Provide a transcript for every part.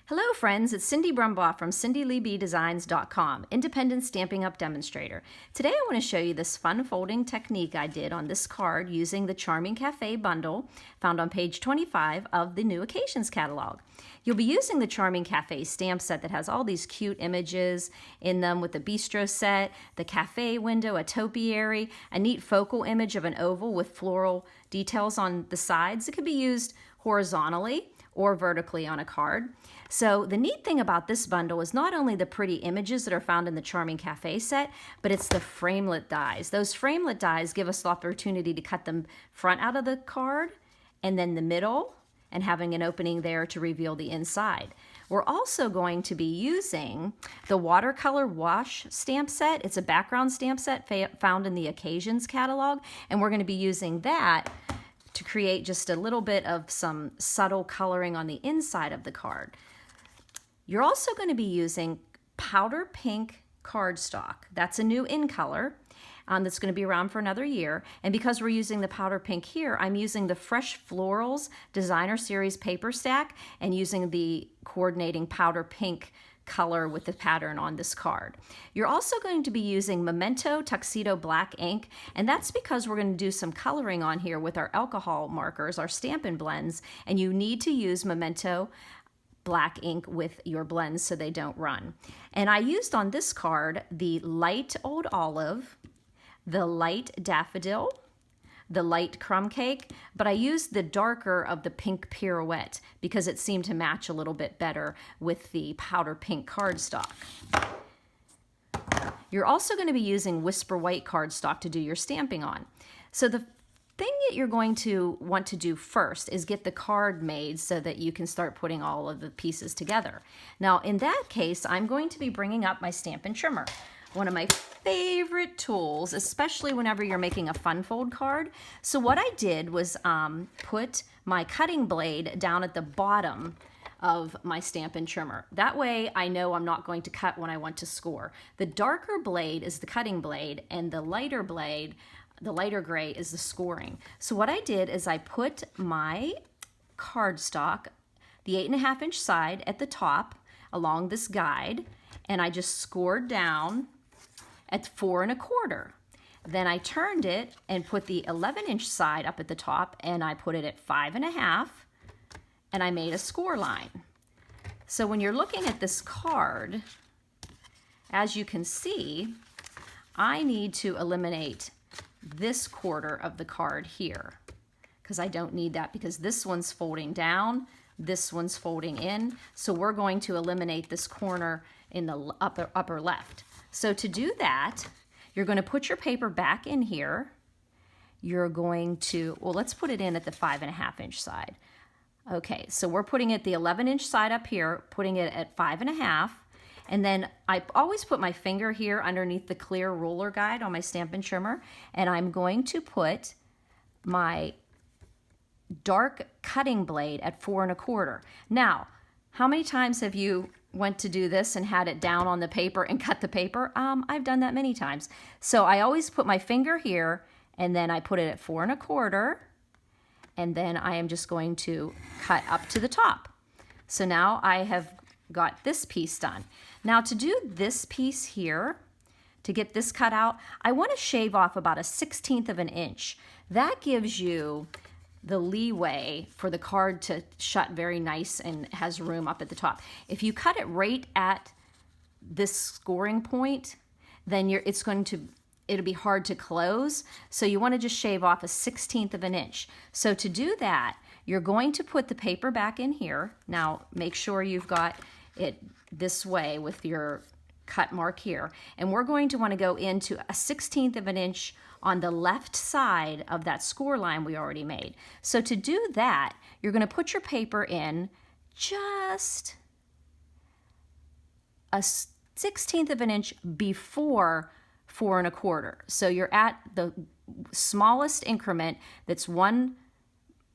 Hello friends, it's Cindy Brumbaugh from CindyLeeBDesigns.com, independent Stampin' Up! Demonstrator. Today I want to show you this fun folding technique I did on this card using the Charming Cafe bundle found on page 25 of the New Occasions catalog. You'll be using the Charming Cafe stamp set that has all these cute images in them with the bistro set, the cafe window, a topiary, a neat focal image of an oval with floral details on the sides. It can be used horizontally or vertically on a card. So the neat thing about this bundle is not only the pretty images that are found in the Charming Cafe set, but it's the framelit dies. Those framelit dies give us the opportunity to cut them front out of the card and then the middle and having an opening there to reveal the inside. We're also going to be using the watercolor wash stamp set. It's a background stamp set found in the Occasions catalog, and we're going to be using that to create just a little bit of some subtle coloring on the inside of the card. You're also going to be using powder pink cardstock. That's a new in color that's going to be around for another year. And because we're using the powder pink here, I'm using the Fresh Florals Designer Series paper stack and using the coordinating powder pink color with the pattern on this card. You're also going to be using Memento Tuxedo Black ink, and that's because we're going to do some coloring on here with our alcohol markers, our Stampin' blends, and you need to use Memento black ink with your blends so they don't run. And I used on this card the light Old Olive, the light Daffodil, the light Crumb Cake, but I used the darker of the pink Pirouette because it seemed to match a little bit better with the powder pink cardstock. You're also going to be using Whisper White cardstock to do your stamping on. So the thing that you're going to want to do first is get the card made so that you can start putting all of the pieces together. Now in that case, I'm going to be bringing up my Stampin' Trimmer. One of my favorite tools, especially whenever you're making a fun fold card. So what I did was put my cutting blade down at the bottom of my Stampin' Trimmer. That way I know I'm not going to cut when I want to score. The darker blade is the cutting blade and the lighter blade, the lighter gray, is the scoring. So what I did is I put my cardstock, the 8.5 inch side at the top along this guide, and I just scored down at 4 1/4. Then I turned it and put the 11 inch side up at the top and I put it at 5 1/2 and I made a score line. So when you're looking at this card, as you can see, I need to eliminate this quarter of the card here because I don't need that because this one's folding down, this one's folding in. So we're going to eliminate this corner in the upper left. So to do that, you're going to put your paper back in here. You're going to, well, let's put it in at the 5 1/2 inch side. Okay, so we're putting it the 11 inch side up here, putting it at 5 1/2. And then I always put my finger here underneath the clear ruler guide on my Stampin' Trimmer, and I'm going to put my dark cutting blade at 4 1/4. Now, how many times have you went to do this and had it down on the paper and cut the paper? I've done that many times. So I always put my finger here and then I put it at 4 1/4, and then I am just going to cut up to the top. So now I have got this piece done. Now to do this piece here, to get this cut out, I want to shave off about 1/16 of an inch. That gives you the leeway for the card to shut very nice and has room up at the top. If you cut it right at this scoring point, then it'll be hard to close. So you want to just shave off 1/16 of an inch. So to do that, you're going to put the paper back in here. Now make sure you've got it this way with your cut mark here. And we're going to want to go into 1/16 of an inch on the left side of that score line we already made. So to do that, you're going to put your paper in just 1/16 of an inch before 4 1/4. So you're at the smallest increment that's one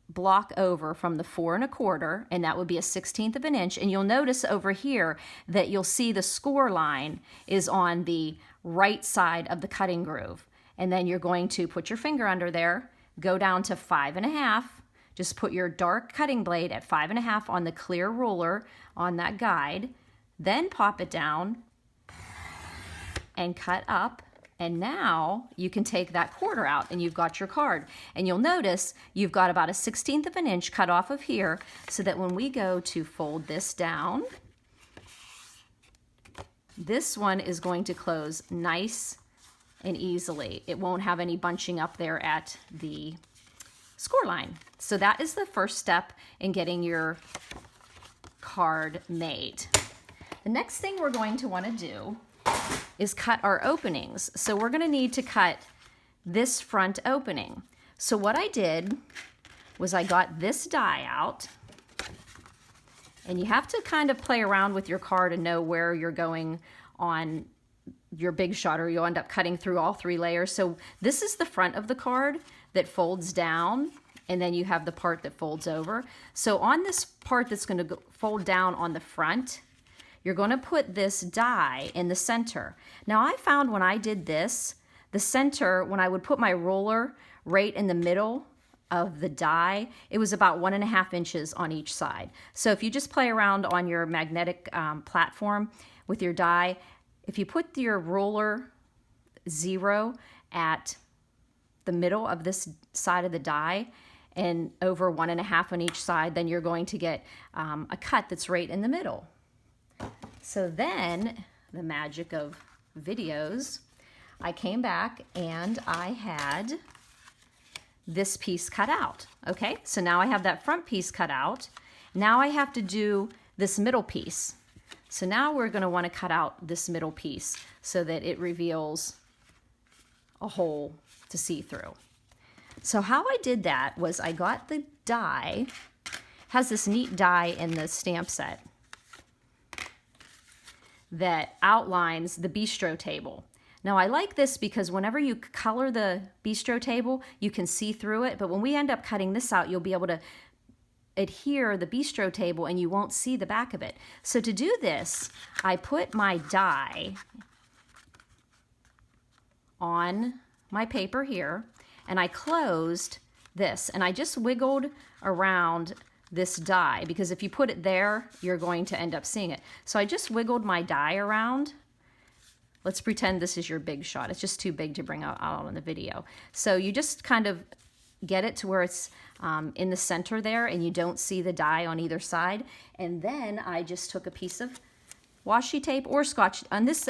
block over from the 4 1/4, and that would be 1/16 of an inch. And you'll notice over here that you'll see the score line is on the right side of the cutting groove. And then you're going to put your finger under there, go down to 5 1/2, Just put your dark cutting blade at 5.5 on the clear ruler on that guide, then pop it down and cut up. And now you can take that quarter out and you've got your card. And you'll notice you've got about a 1/16 of an inch cut off of here, so that when we go to fold this down, this one is going to close nice and easily. It won't have any bunching up there at the score line. So that is the first step in getting your card made. The next thing we're going to want to do is cut our openings. So we're going to need to cut this front opening. So what I did was I got this die out, and you have to kind of play around with your card and know where you're going on your big shot, or you'll end up cutting through all 3 layers. So this is the front of the card that folds down, and then you have the part that folds over. So on this part that's going to fold down on the front, you're going to put this die in the center. Now I found when I did this, the center, when I would put my roller right in the middle of the die, it was about 1.5 inches on each side. So if you just play around on your magnetic platform with your die, if you put your roller 0 at the middle of this side of the die and over 1.5 on each side, then you're going to get a cut that's right in the middle. So then, the magic of videos, I came back and I had this piece cut out. Okay, so now I have that front piece cut out. Now I have to do this middle piece. So now we're going to want to cut out this middle piece so that it reveals a hole to see through. So how I did that was I got the die, has this neat die in the stamp set that outlines the bistro table. Now I like this because whenever you color the bistro table, you can see through it, but when we end up cutting this out, you'll be able to adhere the bistro table and you won't see the back of it. So to do this, I put my die on my paper here, and I closed this, and I just wiggled around this die, because if you put it there, you're going to end up seeing it. So I just wiggled my die around. Let's pretend this is your big shot. It's just too big to bring out on the video. So you just kind of get it to where it's in the center there, and you don't see the die on either side. And then I just took a piece of washi tape or Scotch. On this,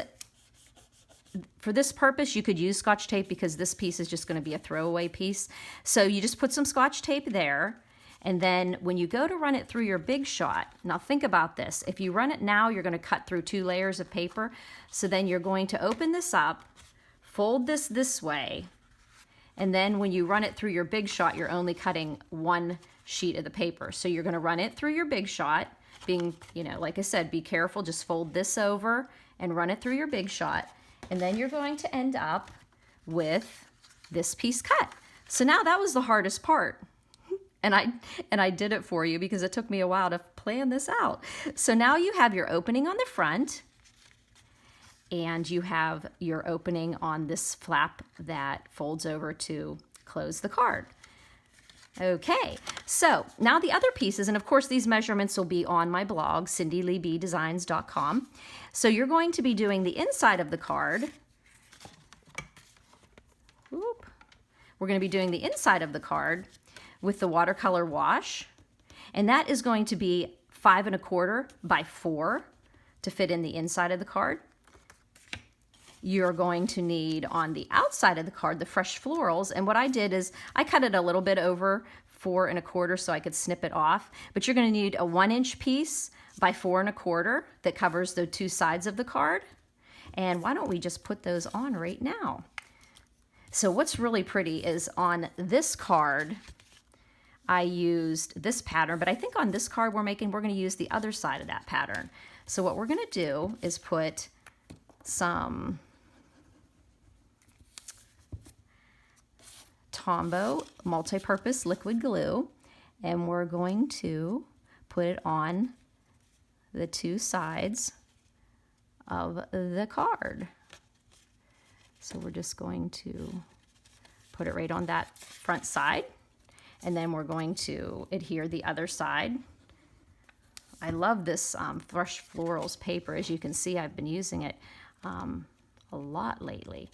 for this purpose, you could use Scotch tape because this piece is just going to be a throwaway piece. So you just put some Scotch tape there. And then when you go to run it through your big shot, now think about this. If you run it now, you're going to cut through 2 layers of paper. So then you're going to open this up, fold this way, and then when you run it through your big shot, you're only cutting 1 sheet of the paper. So you're going to run it through your big shot, being, you know, like I said, be careful, just fold this over and run it through your big shot. And then you're going to end up with this piece cut. So now that was the hardest part. And I did it for you because it took me a while to plan this out. So now you have your opening on the front, and you have your opening on this flap that folds over to close the card. Okay, so now the other pieces, and of course these measurements will be on my blog, cindyleebdesigns.com. So you're going to be doing the inside of the card. Whoop. We're going to be doing the inside of the card with the watercolor wash, and that is going to be 5 1/4 by 4 to fit in the inside of the card. You're going to need on the outside of the card the fresh florals, and what I did is I cut it a little bit over 4 1/4 so I could snip it off, but you're going to need a 1-inch piece by 4 1/4 that covers the 2 sides of the card. And why don't we just put those on right now? So what's really pretty is on this card, I used this pattern, but I think on this card we're going to use the other side of that pattern. So what we're going to do is put some Tombow multi-purpose liquid glue, and we're going to put it on the 2 sides of the card. So we're just going to put it right on that front side. And then we're going to adhere the other side. I love this Fresh Florals paper. As you can see, I've been using it a lot lately.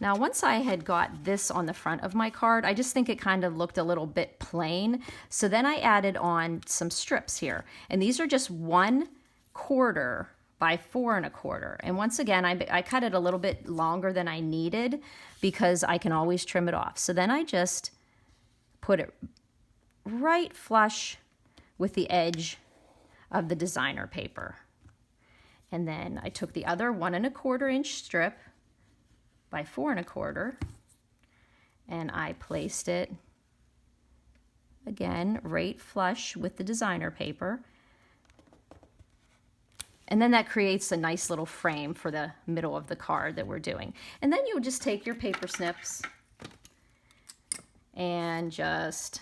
Now, once I had got this on the front of my card, I just think it kind of looked a little bit plain. So then I added on some strips here. And these are just 1/4 by 4 1/4. And once again, I cut it a little bit longer than I needed because I can always trim it off. So then I just put it right flush with the edge of the designer paper. And then I took the other 1 1/4 inch strip by 4 1/4 and I placed it again right flush with the designer paper. And then that creates a nice little frame for the middle of the card that we're doing. And then you'll just take your paper snips and just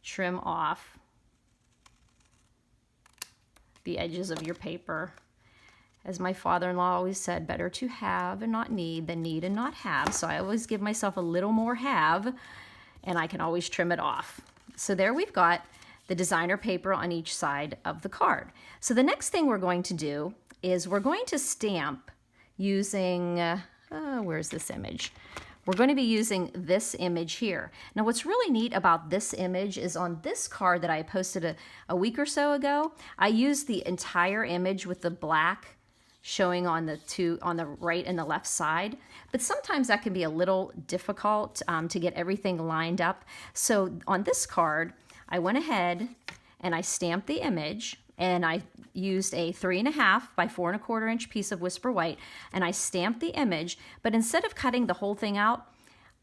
trim off the edges of your paper. As my father-in-law always said, better to have and not need than need and not have. So I always give myself a little more have, and I can always trim it off. So there we've got the designer paper on each side of the card. So the next thing we're going to do is we're going to stamp using, where's this image? We're going to be using this image here. Now what's really neat about this image is on this card that I posted a week or so ago, I used the entire image with the black showing on the right and the left side. But sometimes that can be a little difficult to get everything lined up. So on this card, I went ahead and I stamped the image, and I used a 3 1/2 by 4 1/4 inch piece of Whisper White, and I stamped the image, but instead of cutting the whole thing out,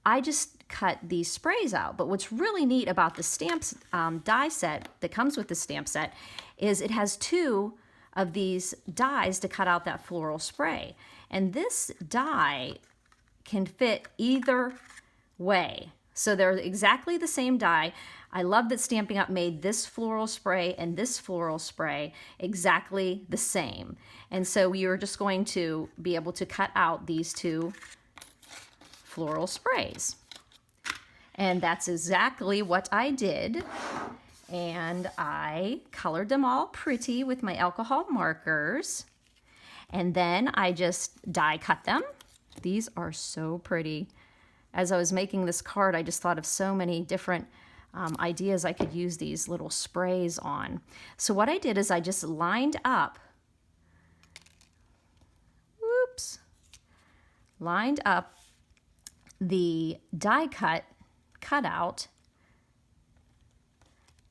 I just cut these sprays out. But what's really neat about the stamps die set that comes with the stamp set is it has 2 of these dies to cut out that floral spray. And this die can fit either way. So they're exactly the same die. I love that Stampin' Up! Made this floral spray and this floral spray exactly the same. And so you're just going to be able to cut out these 2 floral sprays. And that's exactly what I did. And I colored them all pretty with my alcohol markers. And then I just die cut them. These are so pretty. As I was making this card, I just thought of so many different ideas I could use these little sprays on. So what I did is I just lined up, lined up the die cutout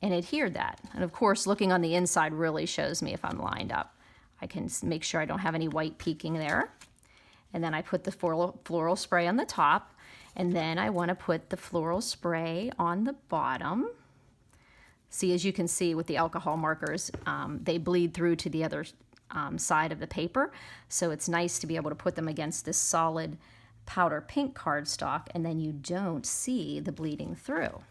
and adhered that. And of course, looking on the inside really shows me if I'm lined up. I can make sure I don't have any white peeking there. And then I put the floral spray on the top. And then I want to put the floral spray on the bottom. See, as you can see with the alcohol markers, they bleed through to the other side of the paper. So it's nice to be able to put them against this solid powder pink cardstock, and then you don't see the bleeding through.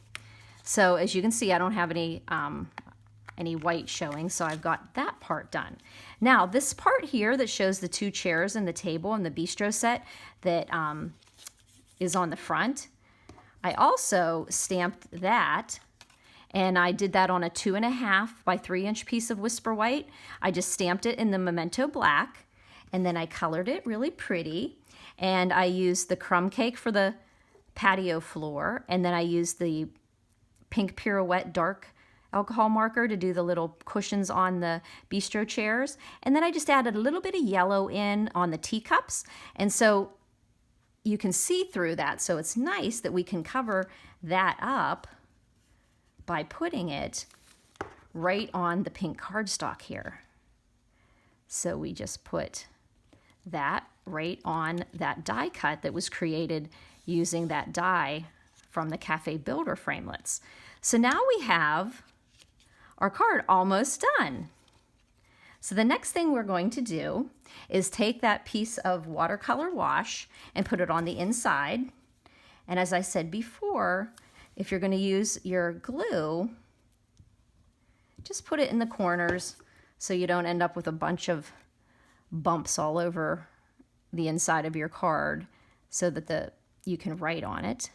So as you can see, I don't have any white showing, so I've got that part done. Now, this part here that shows the 2 chairs and the table and the bistro set that is on the front, I also stamped that, and I did that on a 2 1/2 by 3 inch piece of Whisper White. I just stamped it in the Memento Black, and then I colored it really pretty, and I used the crumb cake for the patio floor, and then I used the pink Pirouette dark alcohol marker to do the little cushions on the bistro chairs, and then I just added a little bit of yellow in on the teacups, and so you can see through that. So it's nice that we can cover that up by putting it right on the pink cardstock here. So we just put that right on that die cut that was created using that die from the Cafe Builder framelits. So now we have our card almost done. So the next thing we're going to do is take that piece of watercolor wash and put it on the inside. And as I said before, if you're going to use your glue, just put it in the corners so you don't end up with a bunch of bumps all over the inside of your card so that you can write on it.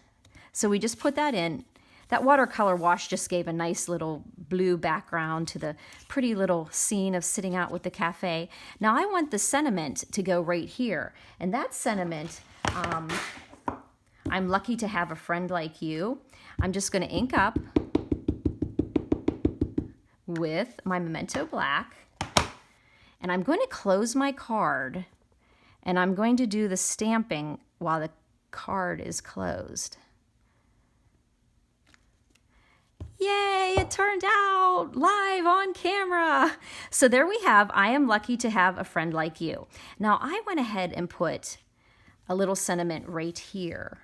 So we just put that in, That watercolor wash just gave a nice little blue background to the pretty little scene of sitting out with the cafe. Now I want the sentiment to go right here. And that sentiment, I'm lucky to have a friend like you. I'm just going to ink up with my Memento Black. And I'm going to close my card. And I'm going to do the stamping while the card is closed. Yay, it turned out live on camera. So there we have, I am lucky to have a friend like you. Now I went ahead and put a little sentiment right here.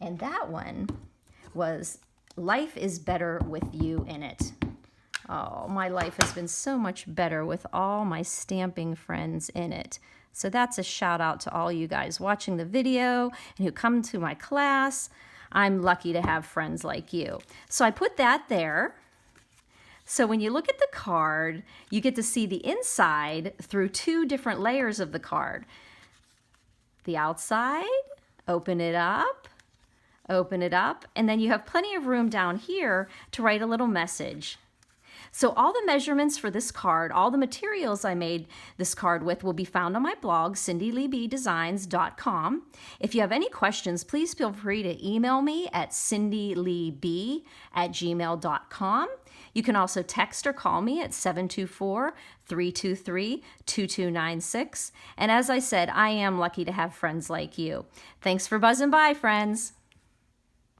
And that one was, life is better with you in it. Oh, my life has been so much better with all my stamping friends in it. So that's a shout out to all you guys watching the video and who come to my class. I'm lucky to have friends like you. So I put that there. So when you look at the card, you get to see the inside through two different layers of the card. The outside, open it up, and then you have plenty of room down here to write a little message. So all the measurements for this card, all the materials I made this card with will be found on my blog, cindyleeBdesigns.com. If you have any questions, please feel free to email me at cindyleeb@gmail.com. You can also text or call me at 724-323-2296. And as I said, I am lucky to have friends like you. Thanks for buzzing by, friends.